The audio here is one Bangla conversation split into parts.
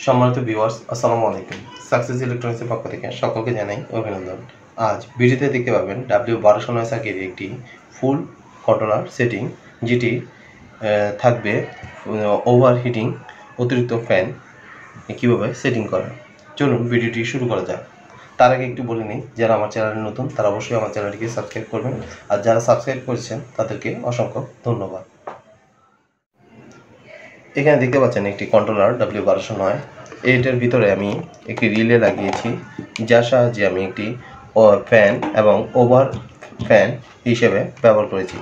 সম্মানিত ভিউয়ার্স, আসসালামু আলাইকুম। সাকসেস ইলেকট্রনিক্সের পক্ষ থেকে সকলকে জানাই অভিনন্দন। আজ ভিডিওতে দেখতে পাবেন W1209 সার্কিটের একটি ফুল কন্ট্রোলার সেটিং, যেটি থাকবে ওভারহিটিং অতিরিক্ত ফ্যান কীভাবে সেটিং করা। চলুন ভিডিওটি শুরু করা যাক। তার আগে একটু বলে নিই, যারা আমার চ্যানেলে নতুন তারা অবশ্যই আমার চ্যানেলটিকে সাবস্ক্রাইব করবেন, আর যারা সাবস্ক্রাইব করেছেন তাদেরকে অসংখ্য ধন্যবাদ। এখানে দেখতে পাচ্ছেন একটি কন্ট্রোলার W1209। এটার ভিতরে আমি একটি রিলে লাগিয়েছি, যার সাহায্যে আমি একটি ফ্যান এবং ওভার ফ্যান হিসেবে ব্যবহার করেছি।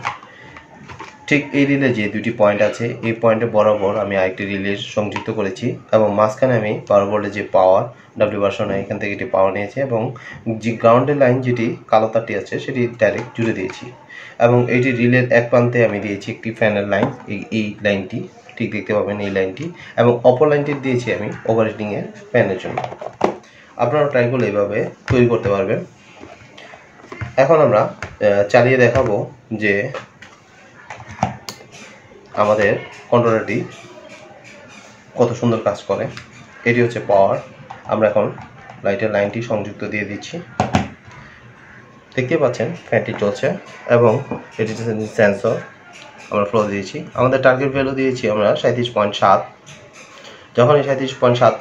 ঠিক এই রিলে যে দুটি পয়েন্ট আছে, এই পয়েন্টে বরাবর আমি আরেকটি রিলে সংযুক্ত করেছি এবং মাঝখানে আমি 12 ভোল্টের যে পাওয়ার W1209 এখান থেকে একটি পাওয়ার নিয়েছি এবং যে গ্রাউন্ডের লাইন যেটি কালো তারটি আছে সেটি ডাইরেক্ট জুড়ে দিয়েছি এবং এইটি রিলের এক প্রান্তে আমি দিয়েছি একটি ফ্যানের লাইন, এই লাইনটি ঠিক দেখতে পাবেন, এই লাইনটি, এবং অপর লাইনটি দিয়েছি আমি ওভারহিটিংয়ের ফ্যানের জন্য। আপনারা ট্রাই করলে এইভাবে তৈরি করতে পারবেন। এখন আমরা চালিয়ে দেখাবো যে আমাদের কন্ট্রোলারটি কত সুন্দর কাজ করে। এটি হচ্ছে পাওয়ার। আমরা এখন লাইটের লাইনটি সংযুক্ত দিয়ে দিচ্ছি। দেখতে পাচ্ছেন ফ্যানটি চলছে এবং এটি সেন্সর আমরা ফ্লো দিয়েছি। আমাদের টার্গেট ভ্যালু দিয়েছি আমরা 37.7। যখনই 37.7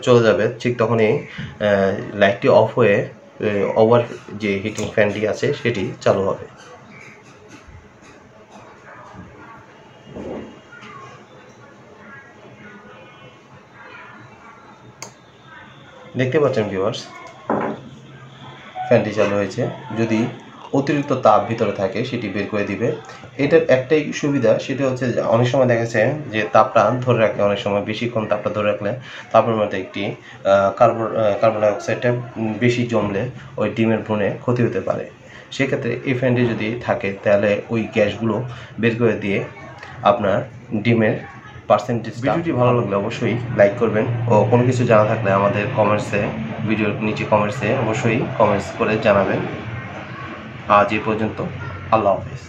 চলে যাবে ঠিক তখনই লাইটটি অফ হয়ে ওভার যে হিটিং ফ্যানটি আছে সেটি চালু হবে। দেখতে পাচ্ছেন ভিউয়ার্স, ফ্যানটি চালু হয়েছে। যদি অতিরিক্ত তাপ ভিতরে থাকে সেটি বের করে দিবে। এটার একটাই সুবিধা, সেটা হচ্ছে যে অনেক সময় দেখা যাচ্ছে যে তাপটা ধরে রাখলে, অনেক সময় বেশিক্ষণ তাপটা ধরে রাখলে তাপের মধ্যে একটি কার্বন ডাইঅক্সাইডটা বেশি জমলে ওই ডিমের ভ্রূণে ক্ষতি হতে পারে। সেক্ষেত্রে এই ফ্যানটি যদি থাকে তাহলে ওই গ্যাসগুলো বের করে দিয়ে আপনার ডিমের পার্সেন্টেজ। ভিডিওটি ভালো লাগলে অবশ্যই লাইক করবেন, ও কোনো কিছু জানা থাকলে আমাদের কমেন্টসে, ভিডিওর নিচে কমেন্টসে অবশ্যই কমেন্টস করে জানাবেন। আজ এই পর্যন্ত, আল্লাহ হাফেজ।